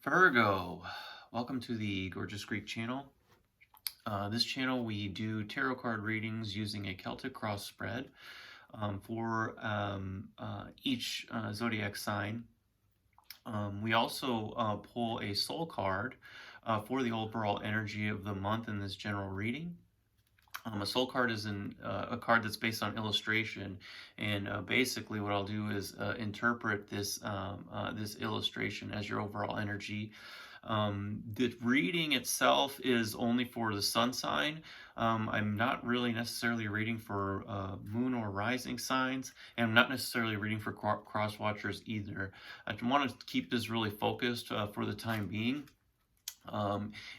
Virgo, welcome to the Gorgeous Greek channel. This channel we do tarot card readings using a Celtic Cross Spread for each zodiac sign. We also pull a soul card for the overall energy of the month in this general reading. A soul card is a card that's based on illustration, and basically what I'll do is interpret this this illustration as your overall energy. The reading itself is only for the sun sign. I'm not really necessarily reading for moon or rising signs, and I'm not necessarily reading for cross watchers either. I want to keep this really focused for the time being.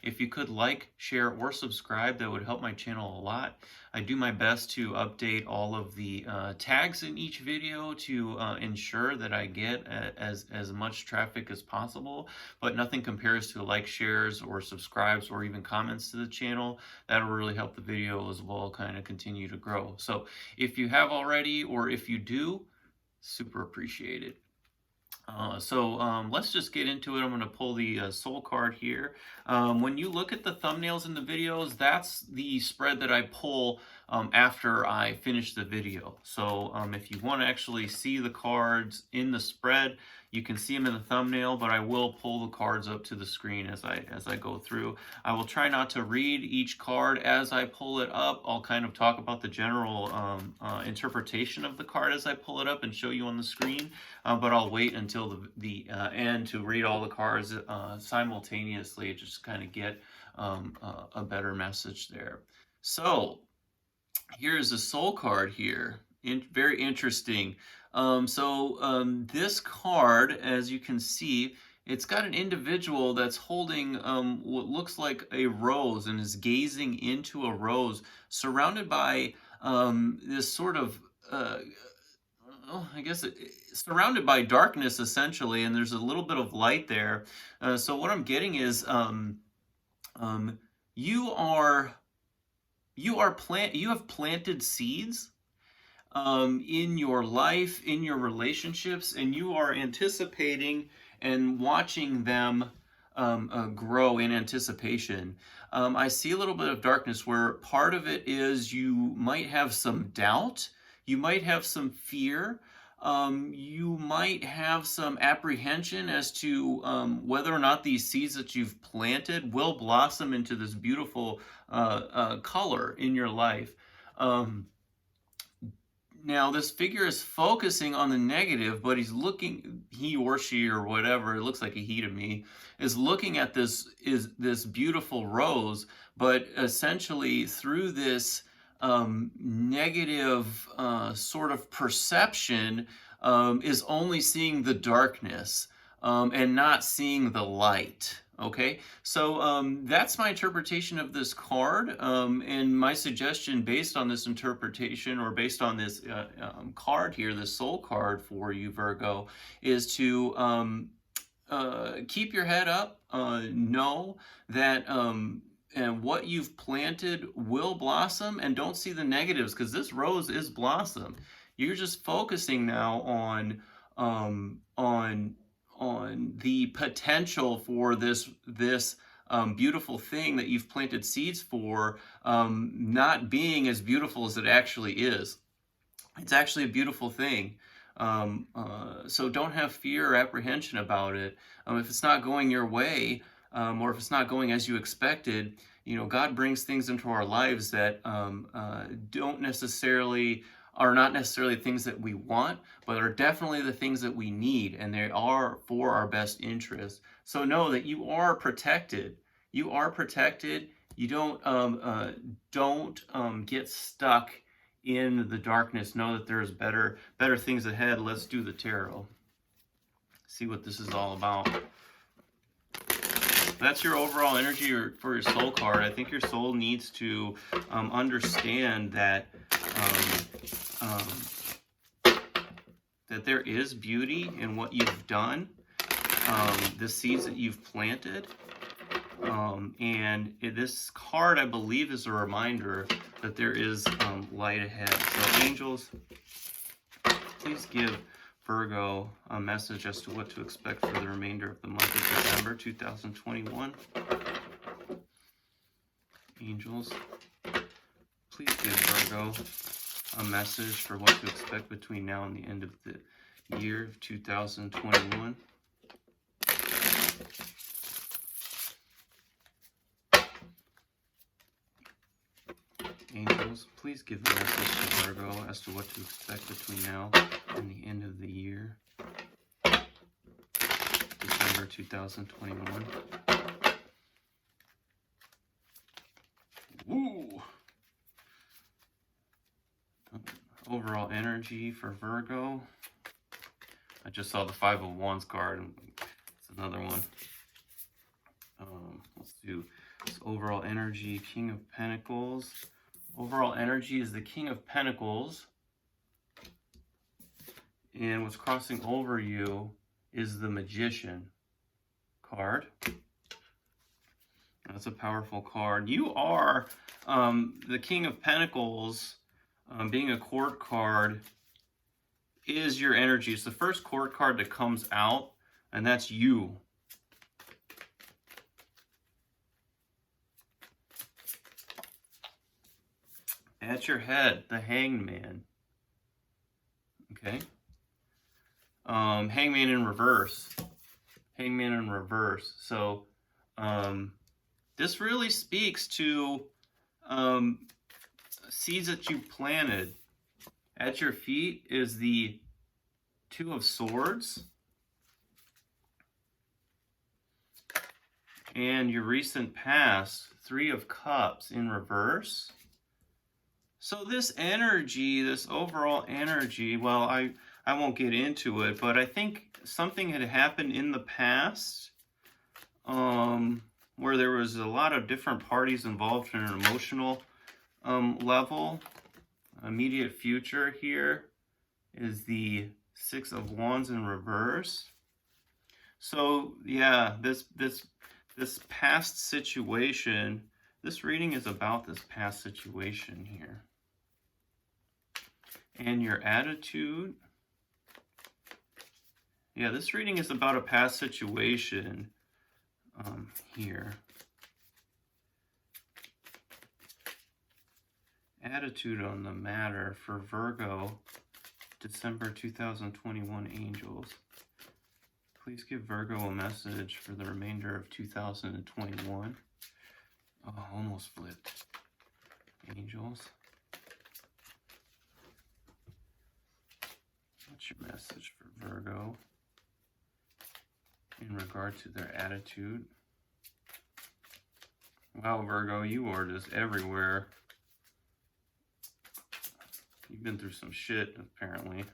If you could like, share, or subscribe, that would help my channel a lot. I do my best to update all of the tags in each video to ensure that I get as much traffic as possible, but nothing compares to like, shares, or subscribes, or even comments to the channel. That'll really help the video as well kind of continue to grow. So if you have already, or if you do, super appreciate it. Let's just get into it. I'm going to pull the soul card here. When you look at the thumbnails in the videos, that's the spread that I pull after I finish the video. So if you want to actually see the cards in the spread, you can see them in the thumbnail, but I will pull the cards up to the screen as I go through. I will try not to read each card as I pull it up. I'll kind of talk about the general interpretation of the card as I pull it up and show you on the screen, but I'll wait until the end to read all the cards simultaneously, just kind of get a better message there. So here's a soul card here. Very interesting. This card, as you can see, it's got an individual that's holding what looks like a rose and is gazing into a rose, surrounded by this sort of, surrounded by darkness essentially, and there's a little bit of light there. So what I'm getting is you have planted seeds in your life, in your relationships, and you are anticipating and watching them grow in anticipation. I see a little bit of darkness where part of it is you might have some doubt, you might have some fear, you might have some apprehension as to whether or not these seeds that you've planted will blossom into this beautiful color in your life. Now, this figure is focusing on the negative, but he's looking, he or she or whatever, it looks like a he to me, is looking at this beautiful rose, but essentially through this negative sort of perception is only seeing the darkness and not seeing the light. Okay, so that's my interpretation of this card, and my suggestion based on this interpretation, or based on this card here, this soul card for you, Virgo, is to keep your head up, know that and what you've planted will blossom, and don't see the negatives, because this rose is blossom. You're just focusing now on the potential for this beautiful thing that you've planted seeds for not being as beautiful as it actually is. It's actually a beautiful thing. So don't have fear or apprehension about it. If it's not going your way, or if it's not going as you expected, you know, God brings things into our lives that are not necessarily things that we want, but are definitely the things that we need, and they are for our best interest. So know that you are protected. You are protected. You don't get stuck in the darkness. Know that there's better things ahead. Let's do the tarot. See what this is all about. That's your overall energy for your soul card. I think your soul needs to understand that that there is beauty in what you've done, the seeds that you've planted, and this card, I believe, is a reminder that there is light ahead. So angels, please give Virgo a message as to what to expect for the remainder of the month of December 2021. Angels, please give Virgo a message for what to expect between now and the end of the year of 2021. Angels, please give a message to Virgo as to what to expect between now and the end of the year, December 2021. Woo! Overall energy for Virgo. I just saw the Five of Wands card, and it's another one. Let's do this overall energy, King of Pentacles. Overall energy is the King of Pentacles. And what's crossing over you is the Magician card. That's a powerful card. You are the King of Pentacles, being a court card, is your energy. It's the first court card that comes out, and that's you. At your head, the Hangman. Okay. Hangman in reverse. Hangman in reverse. So, this really speaks to seeds that you planted. At your feet is the Two of Swords. And your recent past, Three of Cups in reverse. So this energy, this overall energy, well, I won't get into it, but I think something had happened in the past where there was a lot of different parties involved in an emotional level. Immediate future here is the Six of Wands in reverse. So yeah, this past situation, this reading is about this past situation here. And your attitude. Yeah, this reading is about a past situation here. Attitude on the matter for Virgo, December 2021 angels. Please give Virgo a message for the remainder of 2021. Oh, almost flipped. Angels. What's your message for Virgo in regard to their attitude? Wow, Virgo, you are just everywhere. You've been through some shit, apparently.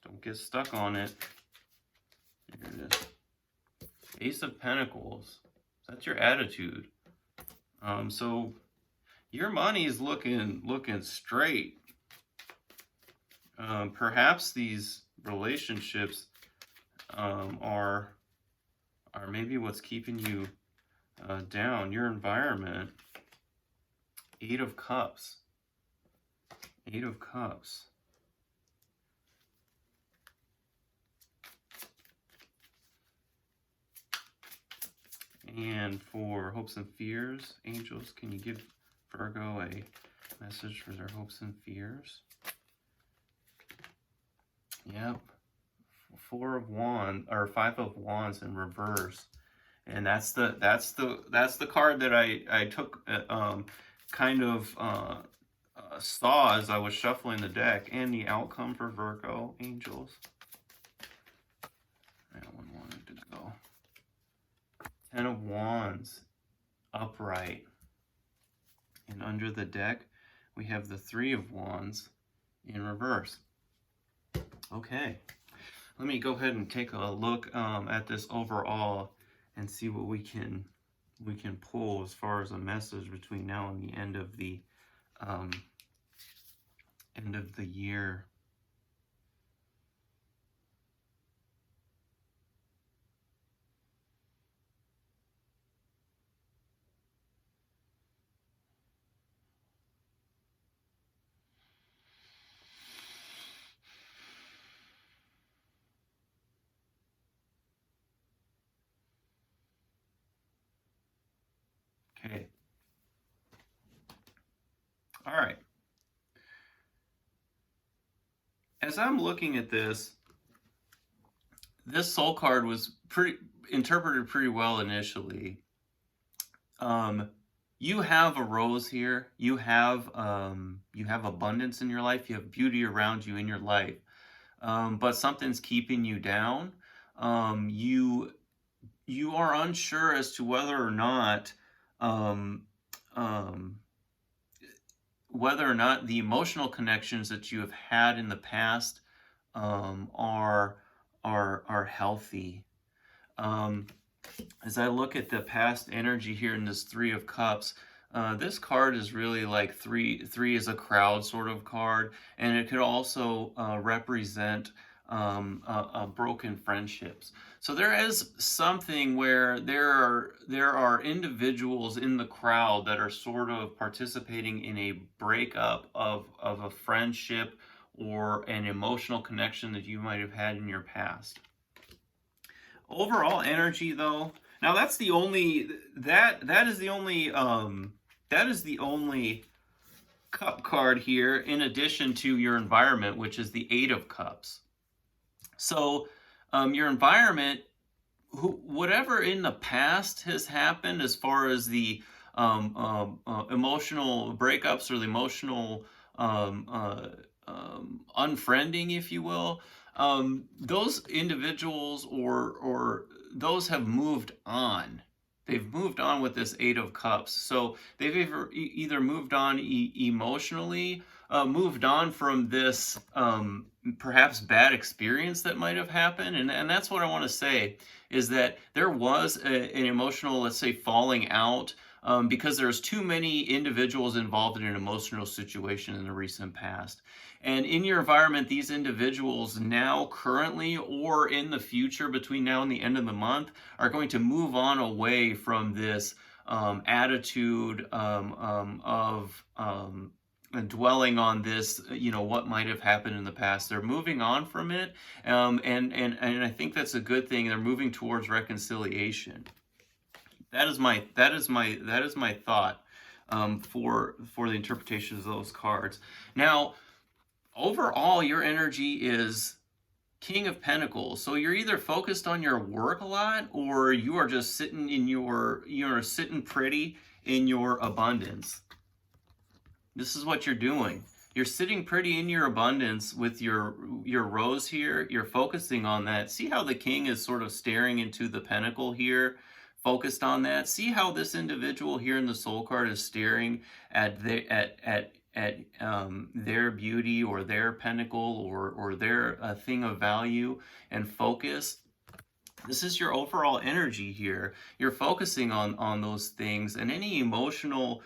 Don't get stuck on it. Here it is. Ace of Pentacles. That's your attitude. So your money's looking straight. Perhaps these relationships are maybe what's keeping you down. Your environment. Eight of Cups. Eight of Cups. And for hopes and fears, angels, can you give Virgo a message for their hopes and fears? Yep. Four of Wands, or Five of Wands in reverse. And that's the card that I took kind of saw as I was shuffling the deck. And the outcome for Virgo angels. That one wanted to go. Ten of Wands upright. And under the deck we have the Three of Wands in reverse. Okay, let me go ahead and take a look at this overall and see what we can pull as far as a message between now and the end of the year. as I'm looking at this soul card was interpreted pretty well initially. You have a rose here. You have abundance in your life. You have beauty around you in your life. But something's keeping you down. You are unsure as to um, um, whether or not the emotional connections that you have had in the past are healthy. Um, as I look at the past energy here in this Three of Cups, this card is really like three is a crowd sort of card, and it could also represent broken friendships. So there is something where there are individuals in the crowd that are sort of participating in a breakup of a friendship or an emotional connection that you might have had in your past. Overall energy, though, now that's the only that is the only cup card here, in addition to your environment, which is the Eight of Cups. So your environment, whatever in the past has happened as far as the emotional breakups or the emotional unfriending, if you will, those individuals or those have moved on. They've moved on with this Eight of Cups. So they've either moved on emotionally, moved on from this perhaps bad experience that might have happened. And that's what I want to say, is that there was an emotional, let's say, falling out because there's too many individuals involved in an emotional situation in the recent past. And in your environment, these individuals now, currently, or in the future, between now and the end of the month, are going to move on away from this attitude of dwelling on this, what might have happened in the past. They're moving on from it, and I think that's a good thing. They're moving towards reconciliation. That is my thought for the interpretation of those cards. Now, overall, your energy is King of Pentacles. So you're either focused on your work a lot, or you are just you're sitting pretty in your abundance. This is what you're doing. You're sitting pretty in your abundance with your rose here. You're focusing on that. See how the king is sort of staring into the pentacle here, focused on that. See how this individual here in the soul card is staring at their beauty or their pentacle or their thing of value and focus. This is your overall energy here. You're focusing on those things, and any emotional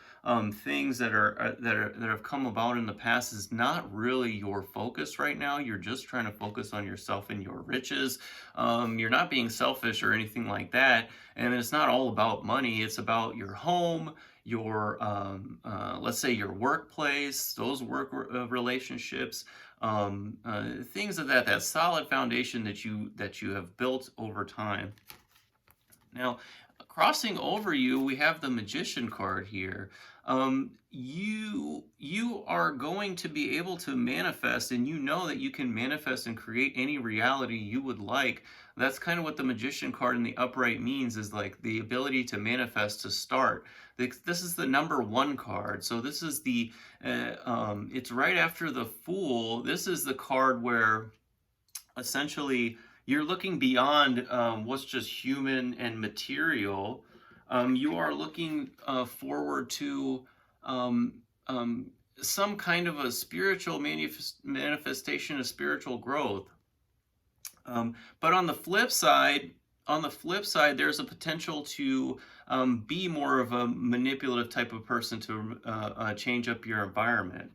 things that have come about in the past is not really your focus right now. You're just trying to focus on yourself and your riches. You're not being selfish or anything like that, and it's not all about money. It's about your home, your let's say your workplace, those work relationships, things of that solid foundation that you have built over time. Now, crossing over you, we have the Magician card here. You are going to be able to manifest, and you know that you can manifest and create any reality you would like. That's kind of what the Magician card in the upright means, is like the ability to manifest, to start. This is the number 1 card. So this is it's right after the Fool. This is the card where essentially you're looking beyond what's just human and material. You are looking forward to some kind of a spiritual manifestation of spiritual growth. But on the flip side, there's a potential to be more of a manipulative type of person to change up your environment.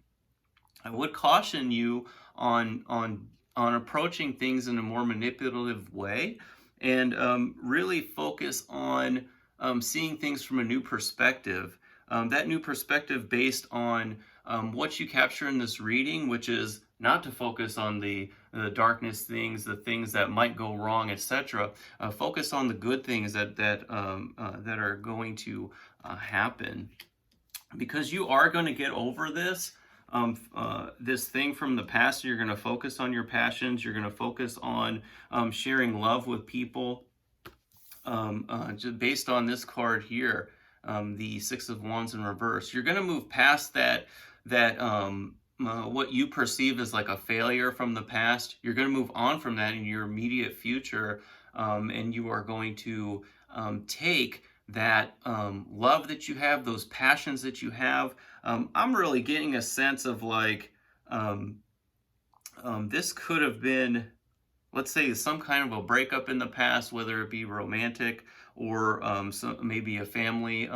I would caution you on approaching things in a more manipulative way, and really focus on seeing things from a new perspective. That new perspective based on what you capture in this reading, which is not to focus on the darkness things, the things that might go wrong, etc. Focus on the good things that are going to happen, because you are going to get over this. this thing from the past. You're going to focus on your passions. You're going to focus on sharing love with people. Just based on this card here, the Six of Wands in reverse, you're going to move past that what you perceive as like a failure from the past. You're going to move on from that in your immediate future, and you are going to take that love that you have, those passions that you have. I'm really getting a sense of like this could have been, let's say, some kind of a breakup in the past, whether it be romantic or maybe a family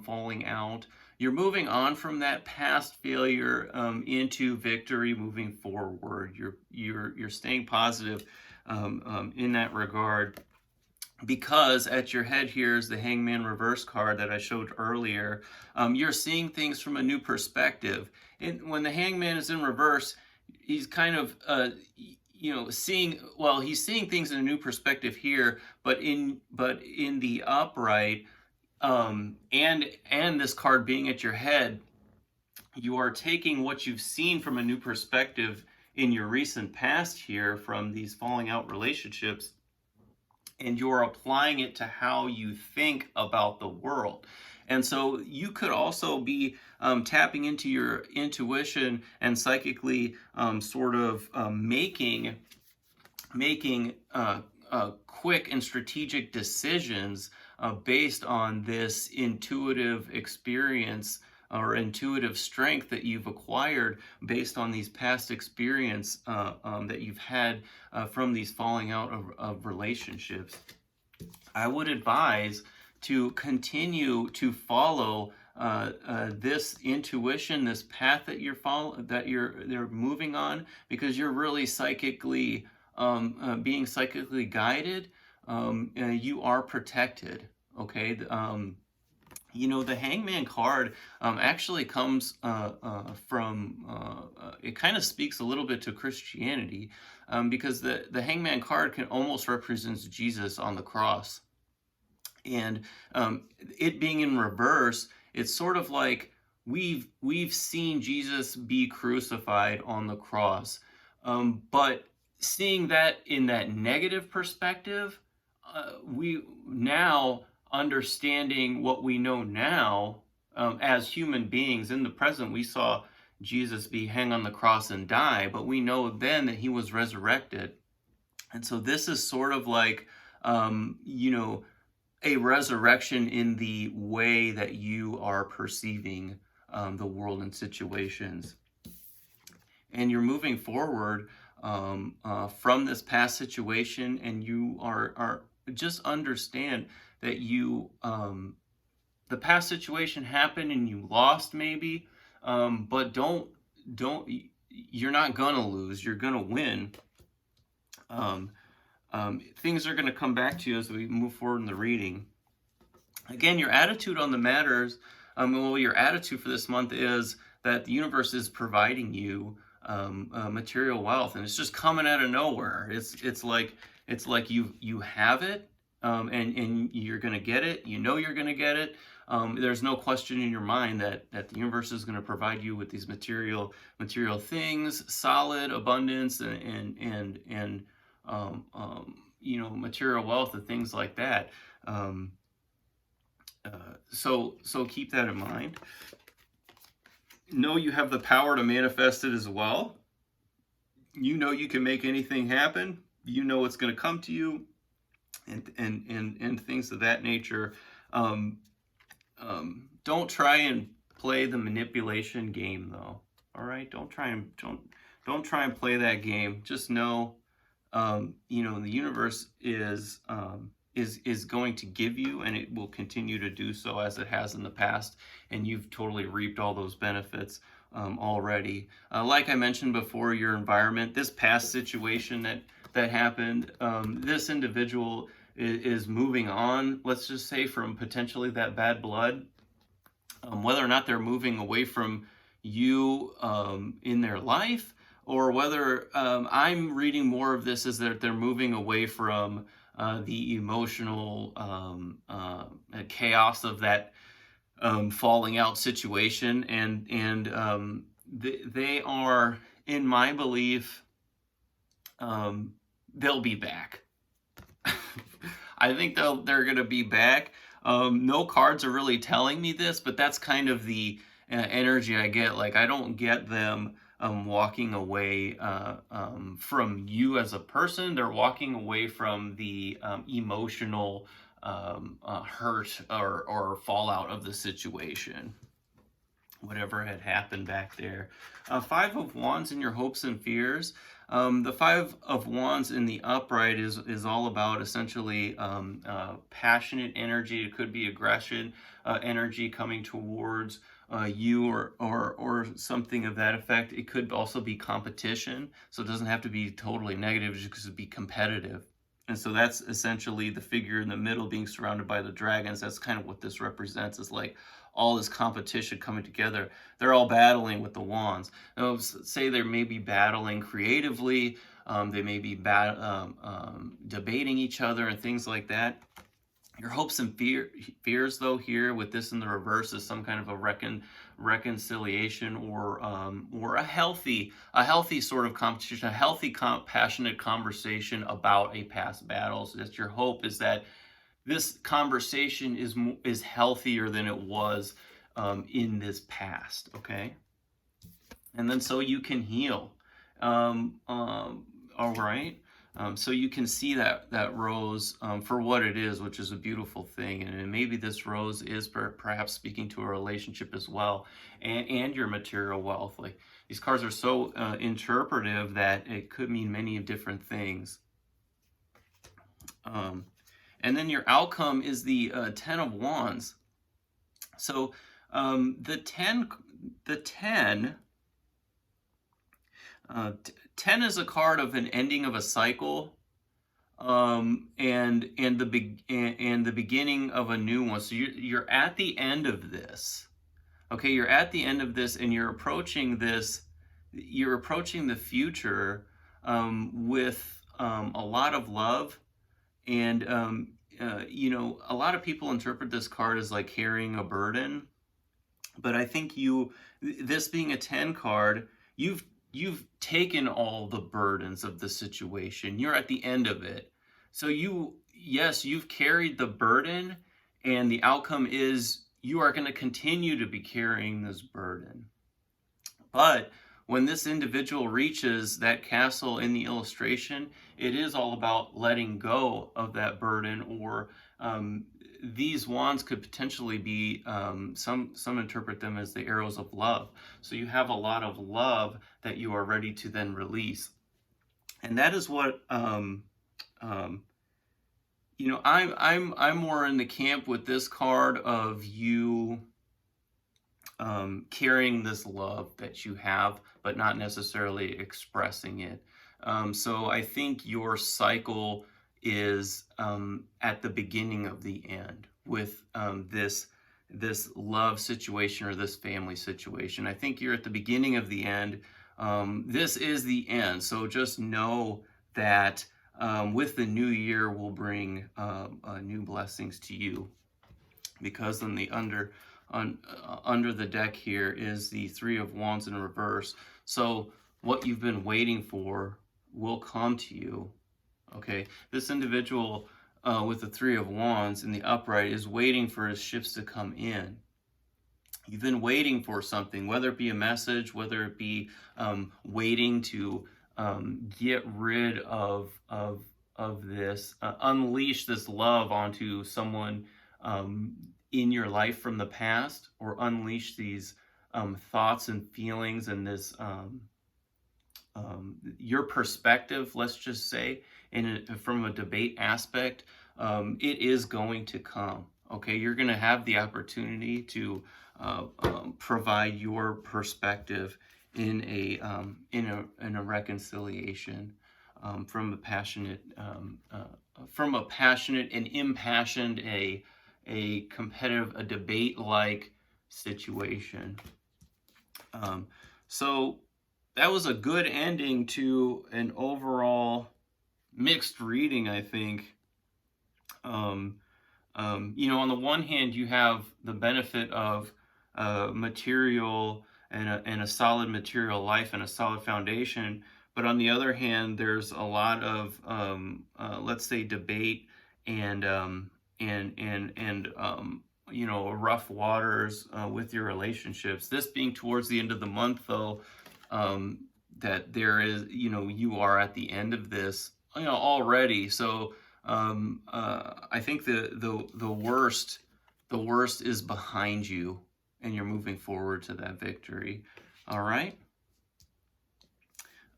falling out. You're moving on from that past failure into victory, moving forward. You're staying positive in that regard, because at your head here is the Hangman Reverse card that I showed earlier. You're seeing things from a new perspective. And when the Hangman is in reverse, he's kind of seeing, well, he's seeing things in a new perspective here, but in the upright, and this card being at your head, you are taking what you've seen from a new perspective in your recent past here from these falling out relationships, and you're applying it to how you think about the world. And so you could also be tapping into your intuition and psychically sort of making quick and strategic decisions based on this intuitive experience or intuitive strength that you've acquired based on these past experience that you've had from these falling out of relationships. I would advise to continue to follow this intuition, this path that you're moving on, because you're really psychically being psychically guided. You are protected. Okay. The Hangman card actually comes from, it kind of speaks a little bit to Christianity, because the Hangman card can almost represent Jesus on the cross. And it being in reverse, it's sort of like we've seen Jesus be crucified on the cross, but seeing that in that negative perspective, we now understanding what we know now as human beings. In the present, we saw Jesus be hung on the cross and die, but we know then that he was resurrected. And so this is sort of like, a resurrection in the way that you are perceiving the world and situations. And you're moving forward from this past situation, and you are just understand that you the past situation happened and you lost maybe, but don't you're not gonna lose, you're gonna win. Things are going to come back to you as we move forward in the reading. Again, your attitude on the matters, your attitude for this month is that the universe is providing you material wealth, and it's just coming out of nowhere. It's like you have it, and you're going to get it. You know you're going to get it. There's no question in your mind that the universe is going to provide you with these material things, solid abundance, and material wealth and things like that. So keep that in mind. Know you have the power to manifest it as well. You know you can make anything happen. You know it's going to come to you, and things of that nature. Don't try and play the manipulation game, though. All right, don't try and play that game. Just know, the universe is going to give you, and it will continue to do so as it has in the past, and you've totally reaped all those benefits already. Like I mentioned before, your environment, this past situation that happened, this individual is moving on, let's just say, from potentially that bad blood. Whether or not they're moving away from you in their life, or whether I'm reading more of this as that they're moving away from the emotional chaos of that falling out situation, and they are, in my belief, they'll be back. I think they're going to be back. No cards are really telling me this, but that's kind of the energy I get. Like, I don't get them walking away from you as a person. They're walking away from the emotional hurt or fallout of the situation, whatever had happened back there. Five of Wands in your hopes and fears. The Five of Wands in the upright is all about essentially passionate energy. It could be aggression energy coming towards you or something of that effect. It could also be competition. So it doesn't have to be totally negative, it could be competitive. And so that's essentially the figure in the middle being surrounded by the dragons. That's kind of what this represents, is like all this competition coming together. They're all battling with the wands. Now, say they may be battling creatively, they may be debating each other and things like that. Your hopes and fears, though, here with this in the reverse, is some kind of a reconciliation or a healthy sort of competition, a healthy, passionate conversation about a past battle. So that's your hope, is that this conversation is healthier than it was in this past, okay? And then so you can heal. All right. So you can see that rose for what it is, which is a beautiful thing. And maybe this rose is perhaps speaking to a relationship as well, and your material wealth. Like, these cards are so interpretive that it could mean many different things. And then your outcome is the Ten of Wands. So the 10 is a card of an ending of a cycle, and the beginning of a new one. So you're at the end of this. Okay, you're at the end of this, and you're approaching this. You're approaching the future with a lot of love. And you know, a lot of people interpret this card as like carrying a burden, but I think this being a 10 card, you've taken all the burdens of the situation. You're at the end of it. So you've carried the burden, and the outcome is you are going to continue to be carrying this burden. But when this individual reaches that castle in the illustration, it is all about letting go of that burden, or these wands could potentially be, some interpret them as the arrows of love. So you have a lot of love that you are ready to then release. And that is what, you know, I'm more in the camp with this card of you carrying this love that you have, but not necessarily expressing it. So I think your cycle is at the beginning of the end with this love situation or this family situation. I think you're at the beginning of the end. This is the end. So just know that with the new year will bring new blessings to you, because on the under the deck here is the Three of Wands in reverse. So what you've been waiting for will come to you. Okay, this individual with the Three of Wands in the upright is waiting for his ships to come in. You've been waiting for something, whether it be a message, whether it be waiting to get rid of this, unleash this love onto someone in your life from the past, or unleash these thoughts and feelings and this your perspective, let's just say, from a debate aspect. It is going to come. Okay, you're going to have the opportunity to provide your perspective in a reconciliation from a passionate and impassioned, a competitive, a debate-like situation. So that was a good ending to an overall mixed reading, I think. You know, on the one hand, you have the benefit of material and a solid material life and a solid foundation. But on the other hand, there's a lot of let's say debate and you know, rough waters with your relationships. This being towards the end of the month, though, that there is, you know, you are at the end of this, you know, already. So I think the worst is behind you, and you're moving forward to that victory. All right.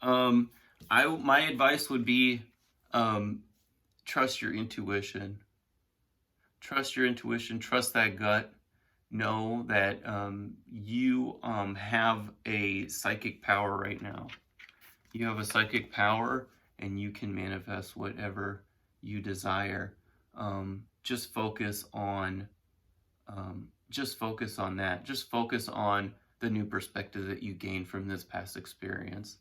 My advice would be trust your intuition. Trust your intuition. Trust that gut. Know that you have a psychic power right now. You have a psychic power, and you can manifest whatever you desire. Just focus on that. Just focus on the new perspective that you gained from this past experience.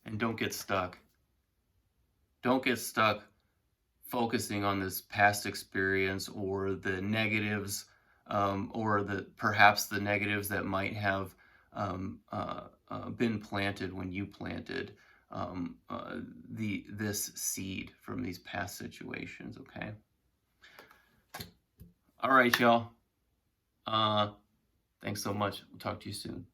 And don't get stuck. Don't get stuck focusing on this past experience or the negatives, or perhaps the negatives that might have been planted when you planted this seed from these past situations. Okay. All right, y'all. Thanks so much. We'll talk to you soon.